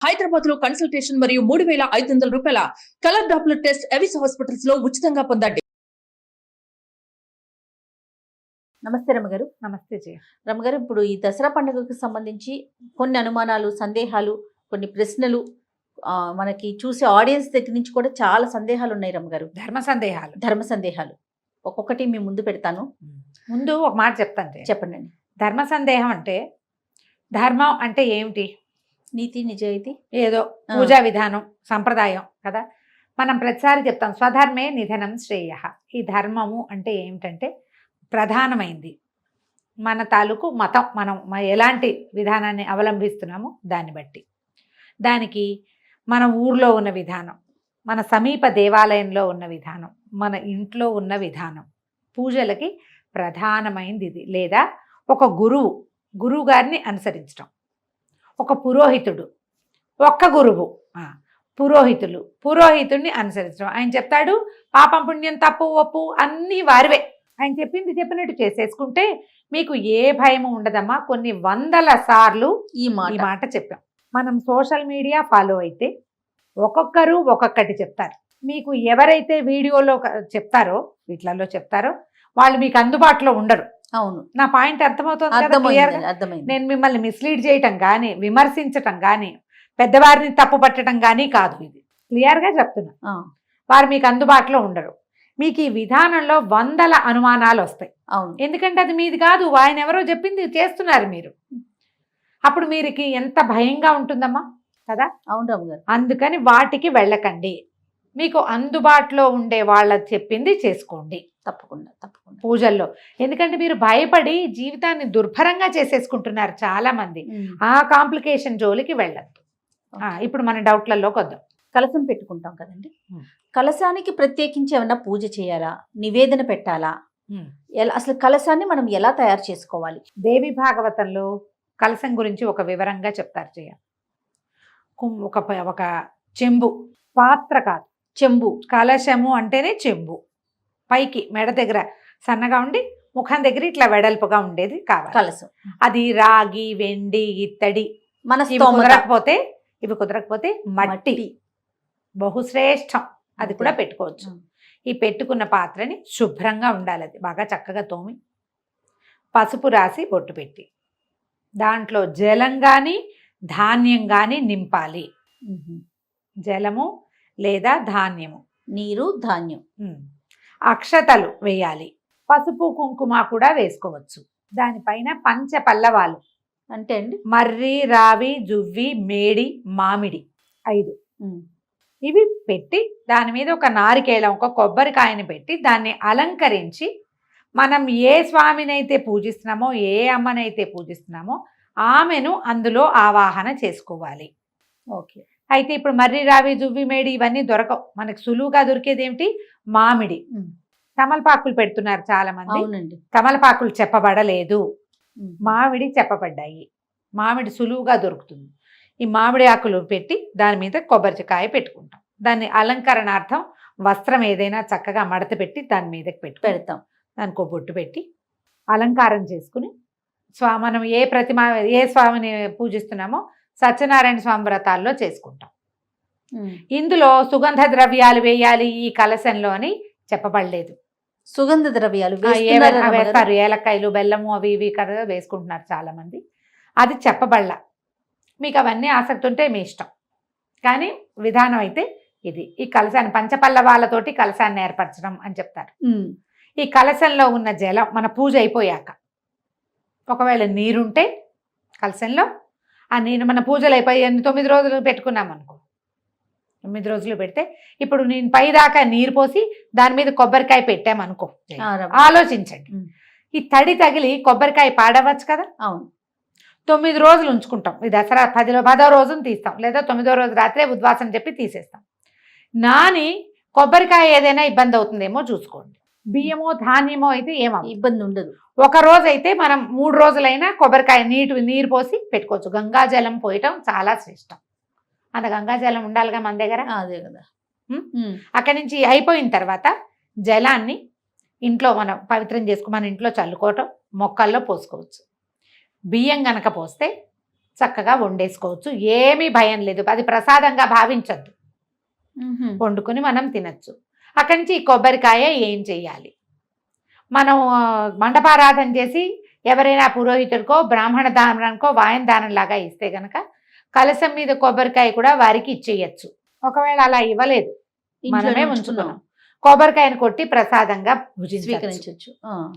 హైదరాబాద్ లో కన్సల్టేషన్ మరియు 3,500 రూపాయల colour Doppler test Avis hospitals లో ఉచితంగా పొందండి. నమస్తే రమగారు. నమస్తే జయ. రమగారు, ఇప్పుడు ఈ దసరా పండుగకు సంబంధించి కొన్ని అనుమానాలు, సందేహాలు, కొన్ని ప్రశ్నలు మనకి చూసే ఆడియన్స్ దగ్గర నుంచి కూడా చాలా సందేహాలు ఉన్నాయి రమగారు. ధర్మ సందేహాలు ఒక్కొక్కటి మీ ముందు పెడతాను. ముందు ఒక మాట చెప్తాను. చెప్పండి. ధర్మ సందేహం అంటే, ధర్మం అంటే ఏమిటి? నీతి, నిజాయితీ, ఏదో పూజా విధానం, సంప్రదాయం కదా. మనం ప్రతిసారి చెప్తాం స్వధర్మే నిధనం శ్రేయ. ఈ ధర్మము అంటే ఏమిటంటే ప్రధానమైంది మన తాలూకు మతం, మనం ఎలాంటి విధానాన్ని అవలంబిస్తున్నామో దాన్ని బట్టి. దానికి మన ఊర్లో ఉన్న విధానం, మన సమీప దేవాలయంలో ఉన్న విధానం, మన ఇంట్లో ఉన్న విధానం, పూజలకి ప్రధానమైనది ఇది. లేదా ఒక గురువు గారిని అనుసరించడం, ఒక పురోహితుడు, ఒక్క గురువు, పురోహితుడిని అనుసరించడం. ఆయన చెప్తాడు పాపం పుణ్యం తప్పు ఒప్పు అన్నీ వారివే, ఆయన చెప్పినట్టు చేసేసుకుంటే మీకు ఏ భయము ఉండదమ్మా. కొన్ని వందల సార్లు ఈ మాట చెప్పాం. మనం సోషల్ మీడియా ఫాలో అయితే ఒక్కొక్కరు ఒక్కొక్కటి చెప్తారు. మీకు ఎవరైతే వీడియోలో చెప్తారో, వీటిలలో చెప్తారో వాళ్ళు మీకు అందుబాటులో ఉండరు. అవును, నా పాయింట్ అర్థమవుతుంది. నేను మిమ్మల్ని మిస్లీడ్ చేయటం కానీ, విమర్శించటం కానీ, పెద్దవారిని తప్పు పట్టడం కానీ కాదు. ఇది క్లియర్గా చెప్తున్నా. వారు మీకు అందుబాటులో ఉండరు. మీకు ఈ విధానంలో వందల అనుమానాలు వస్తాయి. అవును, ఎందుకంటే అది మీది కాదు, ఆయన ఎవరో చెప్పింది చేస్తున్నారు మీరు. అప్పుడు మీరుకి ఎంత భయంగా ఉంటుందమ్మా కదా. అవును రాము గారు. అందుకని వాటికి వెళ్ళకండి. మీకు అందుబాటులో ఉండే వాళ్ళ చెప్పింది చేసుకోండి. తప్పకుండా. పూజల్లో. ఎందుకంటే మీరు భయపడి జీవితాన్ని దుర్భరంగా చేసేసుకుంటున్నారు చాలా మంది. ఆ కాంప్లికేషన్ జోలికి వెళ్ళద్దు. ఇప్పుడు మన డౌట్లలోకి వద్దాం. కలశం పెట్టుకుంటాం కదండి, కలశానికి ప్రత్యేకించి ఏమన్నా పూజ చేయాలా, నివేదన పెట్టాలా, అసలు కలశాన్ని మనం ఎలా తయారు చేసుకోవాలి? దేవి భాగవతంలో కలశం గురించి ఒక వివరంగా చెప్తారు. ఒక చెంబు, పాత్ర కాదు, చెంబు. కలశము అంటేనే చెంబు. పైకి మెడ దగ్గర సన్నగా ఉండి ముఖం దగ్గర ఇట్లా వెడల్పుగా ఉండేది కావాలి కలశం. అది రాగి, వెండి, ఇత్తడి. ఇవి కుదరకపోతే మట్టి బహుశ్రేష్టం, అది కూడా పెట్టుకోవచ్చు. ఈ పెట్టుకున్న పాత్రని శుభ్రంగా ఉండాలి, అది బాగా చక్కగా తోమి పసుపు రాసి బొట్టు పెట్టి దాంట్లో జలం కానీ ధాన్యం కానీ నింపాలి. జలము లేదా ధాన్యము, నీరు, ధాన్యం. అక్షతలు వేయాలి. పసుపు కుంకుమ కూడా వేసుకోవచ్చు. దానిపైన పంచ పల్లవాలు అంటే అండి మర్రి, రావి, జువ్వి, మేడి, మామిడి 5 ఇవి పెట్టి దాని మీద ఒక నారికేళం, ఒక కొబ్బరికాయని పెట్టి దాన్ని అలంకరించి మనం ఏ స్వామినైతే పూజిస్తున్నామో, ఏ అమ్మనైతే పూజిస్తున్నామో ఆమెను అందులో ఆవాహన చేసుకోవాలి. ఓకే. అయితే ఇప్పుడు మర్రి, రావి, జువ్వి, మేడి ఇవన్నీ దొరకవు. మనకు సులువుగా దొరికేది ఏమిటి? మామిడి. తమలపాకులు పెడుతున్నారు చాలా మంది. అవునండి, తమలపాకులు చెప్పబడలేదు, మామిడి చెప్పబడ్డాయి. మామిడి సులువుగా దొరుకుతుంది. ఈ మామిడి ఆకులు పెట్టి దాని మీద కొబ్బరికాయ పెట్టుకుంటాం. దాన్ని అలంకరణార్థం వస్త్రం ఏదైనా చక్కగా మడత పెట్టి దాని మీదకి పెడతాం. దానికి బొట్టు పెట్టి అలంకారం చేసుకుని మనం ఏ స్వామిని పూజిస్తున్నామో సత్యనారాయణ స్వామి వ్రతాల్లో చేసుకుంటాం. ఇందులో సుగంధ ద్రవ్యాలు వేయాలి ఈ కలశంలో అని చెప్పబడలేదు. సుగంధ ద్రవ్యాలు వేస్తారు, ఏలక్కాయలు, బెల్లము అవి ఇవి కదా వేసుకుంటున్నారు చాలా మంది. అది చెప్పబడలా. మీకు అవన్నీ ఆసక్తి ఉంటే మీ ఇష్టం, కానీ విధానం అయితే ఇది. ఈ కలశాన్ని పంచపల్లవాలతోటి కలశాన్ని ఏర్పరచడం అని చెప్తారు. ఈ కలశంలో ఉన్న జలం మన పూజ అయిపోయాక, ఒకవేళ నీరుంటే కలశంలో ఆ నీరు మన పూజలు అయిపోయి 9 రోజులు పెట్టుకున్నాం అనుకో, 9 రోజులు పెడితే ఇప్పుడు నేను పైదాకా నీరు పోసి దాని మీద కొబ్బరికాయ పెట్టామనుకో, ఆలోచించండి, ఈ తడి తగిలి కొబ్బరికాయ పాడవచ్చు కదా. అవును. 9 రోజులు ఉంచుకుంటాం. ఈ దసరా 10వ రోజును తీస్తాం, లేదా 9వ రోజు రాత్రే ఉద్వాసన చెప్పి తీసేస్తాం. నాని కొబ్బరికాయ ఏదైనా ఇబ్బంది అవుతుందేమో చూసుకోండి. బియ్యమో ధాన్యమో అయితే ఏమో ఇబ్బంది ఉండదు. ఒక రోజు అయితే మనం 3 రోజులైనా కొబ్బరికాయ నీరు పోసి పెట్టుకోవచ్చు. గంగాజలం పోయటం చాలా శ్రేష్టం. అంత గంగాజలం ఉండాలిగా మన దగ్గర. అదే కదా. అక్కడి నుంచి అయిపోయిన తర్వాత జలాన్ని ఇంట్లో మనం పవిత్రం చేసుకుని మన ఇంట్లో చల్లుకోవటం, మొక్కల్లో పోసుకోవచ్చు. బియ్యం గనక పోస్తే చక్కగా వండేసుకోవచ్చు. ఏమీ భయం లేదు. అది ప్రసాదంగా భావించద్దు. వండుకొని మనం తినచ్చు. అక్కడి నుంచి ఈ కొబ్బరికాయ ఏం చెయ్యాలి, మనం మండపారాధన చేసి ఎవరైనా పురోహితుడికో బ్రాహ్మణ దానానికో వాయన దానం లాగా ఇస్తే గనక కలశం మీద కొబ్బరికాయ కూడా వారికి ఇచ్చేయచ్చు. ఒకవేళ అలా ఇవ్వలేదు, మనమే ఉంచుకున్నాం, కొబ్బరికాయను కొట్టి ప్రసాదంగా స్వీకరించవచ్చు.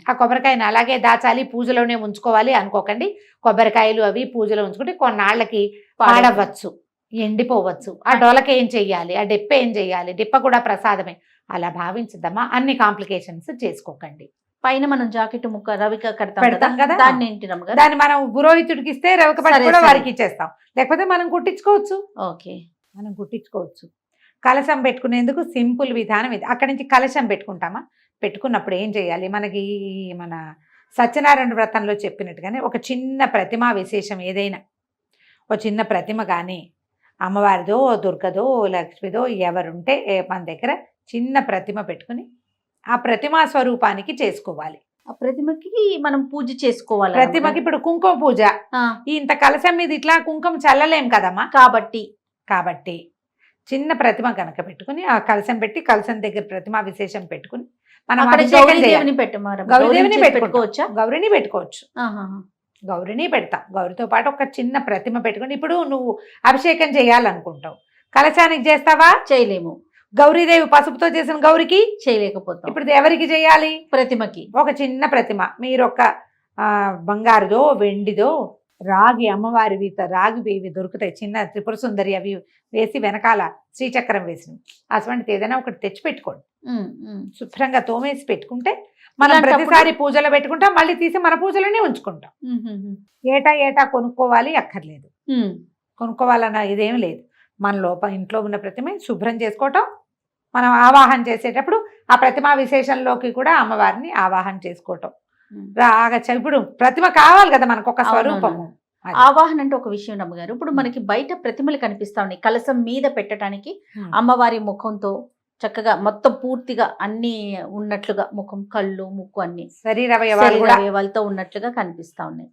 ఆ కొబ్బరికాయను అలాగే దాచాలి, పూజలోనే ఉంచుకోవాలి అనుకోకండి. కొబ్బరికాయలు అవి పూజలో ఉంచుకుంటే కొన్నాళ్ళకి పాడవచ్చు, ఎండిపోవచ్చు. ఆ డొలక ఏం చెయ్యాలి, ఆ డిప్ప ఏం చెయ్యాలి, డిప్ప కూడా ప్రసాదమే, అలా భావించదమ్మా. అన్ని కాంప్లికేషన్స్ చేసుకోకండి. పైన మనం జాకెట్ ముక్క రవిక పెడతాం కదా, దాన్ని దాన్ని మనం పురోహితుడికి ఇస్తే రవిక పట్టు కూడా వారికి ఇచ్చేస్తాం. లేకపోతే మనం కుట్టించుకోవచ్చు. ఓకే, మనం కుట్టించుకోవచ్చు. కలశం పెట్టుకునేందుకు సింపుల్ విధానం ఇది. అక్కడి నుంచి కలశం పెట్టుకుంటామా, పెట్టుకున్నప్పుడు ఏం చేయాలి, మనకి మన సత్యనారాయణ వ్రతంలో చెప్పినట్టుగానే ఒక చిన్న ప్రతిమా విశేషం ఏదైనా ఒక చిన్న ప్రతిమ కానీ అమ్మవారిదో దుర్గదో లక్ష్మిదో ఎవరుంటే మన దగ్గర చిన్న ప్రతిమ పెట్టుకుని ఆ ప్రతిమా స్వరూపానికి చేసుకోవాలి. ఆ ప్రతిమకి మనం పూజ చేసుకోవాలి. ప్రతిమకి ఇప్పుడు కుంకుమ పూజ, ఇంత కలశం మీద ఇట్లా కుంకుమ చల్లలేం కదమ్మా, కాబట్టి చిన్న ప్రతిమ కనుక పెట్టుకుని ఆ కలశం పెట్టి కలశం దగ్గర ప్రతిమా విశేషం పెట్టుకుని మనం గౌరీదేవిని పెట్టుకోవచ్చా, గౌరిని పెట్టుకోవచ్చు. గౌరిని పెడతాం. గౌరితో పాటు ఒక చిన్న ప్రతిమ పెట్టుకుని, ఇప్పుడు నువ్వు అభిషేకం చేయాలనుకుంటావు, కలశానికి చేస్తావా, చేయలేము. గౌరీదేవి పసుపుతో చేసిన గౌరికి చేయలేకపోతాం. ఇప్పుడు ఎవరికి చేయాలి, ప్రతిమకి. ఒక చిన్న ప్రతిమ మీరు ఒక బంగారుదో వెండిదో రాగి అమ్మవారివి రాగివి దొరుకుతాయి, చిన్న త్రిపుర సుందరి అవి వేసి వెనకాల శ్రీచక్రం వేసినవి, అటువంటిది ఏదైనా ఒకటి తెచ్చి పెట్టుకోండి. శుభ్రంగా తోమేసి పెట్టుకుంటే మనం ప్రతిసారి పూజలో పెట్టుకుంటాం, మళ్ళీ తీసి మన పూజలోనే ఉంచుకుంటాం. ఏటా కొనుక్కోవాలి అక్కర్లేదు, కొనుక్కోవాలన్న ఇదేం లేదు. మన ఇంట్లో ఉన్న ప్రతిమ శుభ్రం చేసుకోవటం, మనం ఆవాహన చేసేటప్పుడు ఆ ప్రతిమా విశేషంలోకి కూడా అమ్మవారిని ఆవాహన చేసుకోవటం. ఇప్పుడు ప్రతిమ కావాలి కదా మనకు ఒక స్వరూపము. ఆవాహన అంటే ఒక విషయం అమ్మగారు, ఇప్పుడు మనకి బయట ప్రతిమలు కనిపిస్తా ఉన్నాయి, కలశం మీద పెట్టడానికి అమ్మవారి ముఖంతో చక్కగా మొత్తం పూర్తిగా అన్ని ఉన్నట్లుగా, ముఖం కళ్ళు ముక్కు అన్ని శరీరవయవాలతో ఉన్నట్లుగా కనిపిస్తా ఉన్నాయి.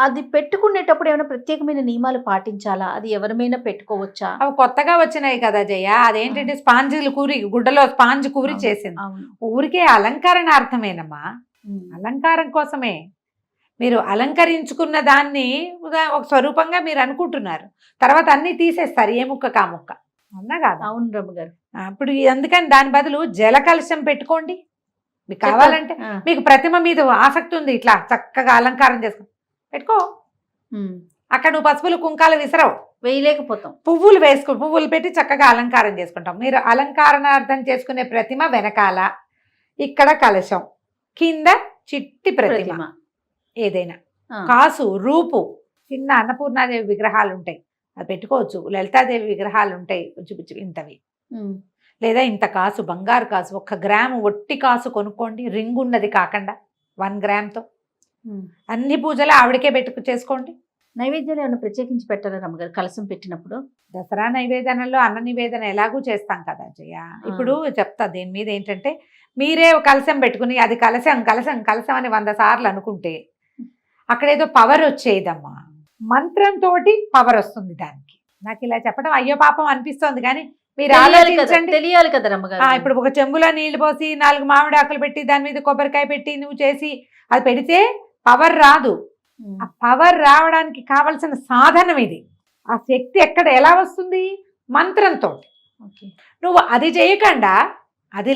అది పెట్టుకునేటప్పుడు ఏమైనా ప్రత్యేకమైన నియమాలు పాటించాలా, అది ఎవరిమైనా పెట్టుకోవచ్చా? అవి కొత్తగా వచ్చినాయి కదా జయ, అదేంటంటే స్పాంజిలు కూరి, గుడ్డలో స్పాంజ్ కూరి చేసింది. ఊరికే అలంకరణార్థమేనమ్మా, అలంకారం కోసమే. మీరు అలంకరించుకున్న దాన్ని ఒక స్వరూపంగా మీరు అనుకుంటున్నారు, తర్వాత అన్ని తీసేస్తారు ఏ ముక్క కా ముక్క, అవునా కాదు? అవును రమ్మ గారు. ఇప్పుడు అందుకని దాని బదులు జల కలశం పెట్టుకోండి. మీకు కావాలంటే, మీకు ప్రతిమ మీద ఆసక్తి ఉంది, ఇట్లా చక్కగా అలంకారం చేసుకో, పెట్టుకో. అక్కడ నువ్వు పసుపులు కుంకాలు విసరవు, వేయలేకపోతాం. పువ్వులు వేసుకో, పువ్వులు పెట్టి చక్కగా అలంకారం చేసుకుంటాం. మీరు అలంకారణార్థం చేసుకునే ప్రతిమ వెనకాల ఇక్కడ కలశం, కింద చిట్టి ప్రతిమ ఏదైనా, కాసు రూపు, చిన్న అన్నపూర్ణాదేవి విగ్రహాలు ఉంటాయి అది పెట్టుకోవచ్చు, లలితాదేవి విగ్రహాలు ఉంటాయి కొంచెం ఇంతవి, లేదా ఇంత కాసు బంగారు కాసు 1 గ్రాము ఒట్టి కాసు కొనుక్కోండి, రింగ్ ఉన్నది కాకుండా 1 గ్రామ్తో అన్ని పూజలు ఆవిడకే చేసుకోండి. నైవేద్యాలు ఏమైనా ప్రత్యేకించి పెట్టారా రమ్మగారు కలశం పెట్టినప్పుడు? దసరా నైవేదనలో అన్న నివేదన ఎలాగూ చేస్తాం కదా జయ. ఇప్పుడు చెప్తా దీని మీద ఏంటంటే, మీరే కలశం పెట్టుకుని అది కలశం కలశం కలశం అని 100 సార్లు అనుకుంటే అక్కడేదో పవర్ వచ్చేదమ్మా, మంత్రంతో పవర్ వస్తుంది దానికి. నాకు ఇలా చెప్పడం అయ్యో పాపం అనిపిస్తోంది, కానీ మీరు ఆలోచించండి, తెలియాలి కదా రమ్మగారు. ఇప్పుడు ఒక చెంబులో నీళ్లు పోసి 4 మామిడి ఆకులు పెట్టి దాని మీద కొబ్బరికాయ పెట్టి నువ్వు చేసి అది పెడితే పవర్ రాదు. ఆ పవర్ రావడానికి కావలసిన సాధనం ఇది. ఆ శక్తి ఎలా వస్తుంది? మంత్రంతో. నువ్వు అది చేయకుండా అది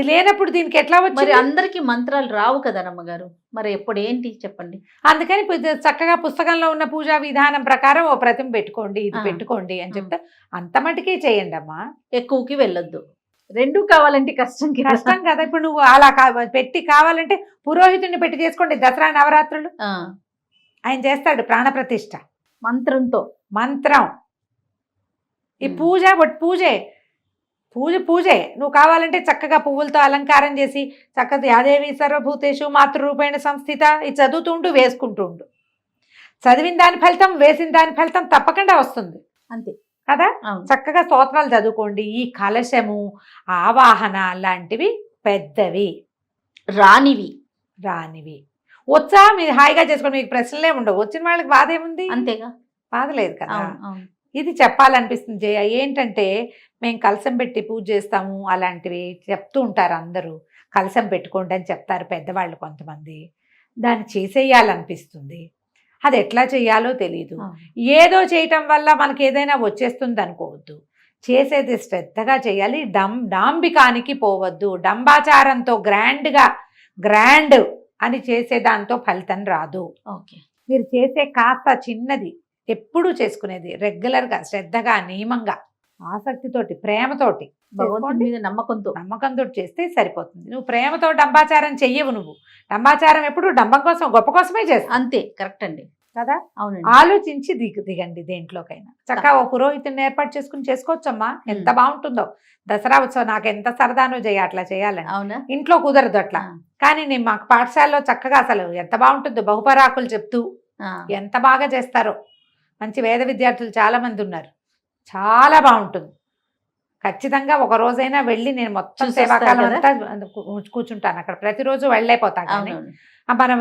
లేనప్పుడు దీనికి ఎట్లా వచ్చి? అందరికి మంత్రాలు రావు కదా రమ్మగారు, మరి ఎప్పుడు ఏంటి చెప్పండి. అందుకని చక్కగా పుస్తకంలో ఉన్న పూజా విధానం ప్రకారం ఓ ప్రతిమ పెట్టుకోండి, ఇది పెట్టుకోండి అని చెప్తే అంత మటుకే చేయండి అమ్మా, ఎక్కువకి వెళ్ళొద్దు. 2 కావాలంటే కష్టం కదా. ఇప్పుడు నువ్వు అలా పెట్టి కావాలంటే పురోహితుడిని పెట్టి చేసుకోండి. దసరా నవరాత్రులు ఆయన చేస్తాడు ప్రాణప్రతిష్ఠ మంత్రంతో. మంత్రం ఈ పూజే నువ్వు కావాలంటే చక్కగా పువ్వులతో అలంకారం చేసి చక్కగా యాదేవి సర్వభూతేషు మాతృరూపేణ సంస్థిత ఇది చదువుతుంటూ వేసుకుంటుండు. చదివిన దాని ఫలితం వేసిన దాని ఫలితం తప్పకుండా వస్తుంది, అంతే కదా. చక్కగా స్తోత్రాలు చదువుకోండి. ఈ కలశము ఆవాహన లాంటివి పెద్దవి రానివి వచ్చా మీరు హాయిగా చేసుకోండి, మీకు ప్రశ్నలే ఉండవు. వచ్చిన వాళ్ళకి బాధ ఏముంది? అంతేగా. బాధ లేదు కదా. అవును అవును. ఇది చెప్పాలనిపిస్తుంది జయ. ఏంటంటే మేము కలశం పెట్టి పూజ చేస్తాము అలాంటివి చెప్తూ ఉంటారు అందరూ. కలశం పెట్టుకోండి అని చెప్తారు పెద్దవాళ్ళు కొంతమంది. దాన్ని చేసేయాలనిపిస్తుంది. అది ఎట్లా చేయాలో తెలియదు. అవును. ఏదో చేయటం వల్ల మనకి ఏదైనా వచ్చేస్తుంది అనుకోవద్దు. చేసేది శ్రద్ధగా చేయాలి. డాంబికానికి పోవద్దు. డంబాచారంతో గ్రాండ్ అని చేసేదాంతో ఫలితం రాదు. ఓకే. మీరు చేసే కాస్త చిన్నది ఎప్పుడూ చేసుకునేది రెగ్యులర్గా, శ్రద్ధగా, నియమంగా, ఆసక్తితోటి, ప్రేమతోటి భగవంతుడి మీద నమ్మకంతో చేస్తే సరిపోతుంది. నువ్వు ప్రేమతో డంబాచారం చెయ్యవు. నువ్వు డంబాచారం ఎప్పుడు డంబం కోసం, గొప్ప కోసమే చేస్తావు. అంతే. కరెక్ట్ అండి. కదా. అవునండి. ఆలోచించి దిగండి దేంట్లోకైనా. చక్కగా ఓ పురోహితుని ఏర్పాటు చేసుకుని చేసుకోవచ్చమ్మా. ఎంత బాగుంటుందో. దసరా ఉత్సవం నాకు ఎంత సరదానో అట్లా చేయాలని. అవునా. ఇంట్లో కుదరదు అట్లా. కానీ నేను మాకు పాఠశాలలో చక్కగా అసలు ఎంత బాగుంటుందో, బహుపరాకులు చెప్తూ ఎంత బాగా చేస్తారో. మంచి వేద విద్యార్థులు చాలా మంది ఉన్నారు. చాలా బాగుంటుంది. ఖచ్చితంగా ఒక రోజైనా వెళ్ళి నేను మొత్తం సేవాకాలం అంతా కూర్చుంటాను అక్కడ. ప్రతిరోజు వెళ్ళైపోతాను. కానీ మనం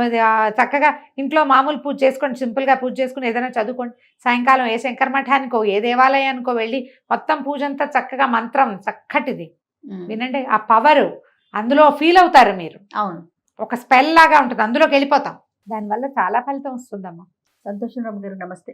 చక్కగా ఇంట్లో మామూలు పూజ చేసుకోండి, సింపుల్గా పూజ చేసుకుని ఏదైనా చదువుకోండి. సాయంకాలం ఏ శంకర మఠానికో ఏ దేవాలయానికో వెళ్ళి మొత్తం పూజ అంతా చక్కగా మంత్రం చక్కటిది వినండి. ఆ పవర్ అందులో ఫీల్ అవుతారు మీరు. అవును. ఒక స్పెల్ లాగా ఉంటుంది, అందులోకి వెళ్ళిపోతాం. దానివల్ల చాలా ఫలితం వస్తుందమ్మా. సంతోషం రమ్మ గారు. నమస్తే.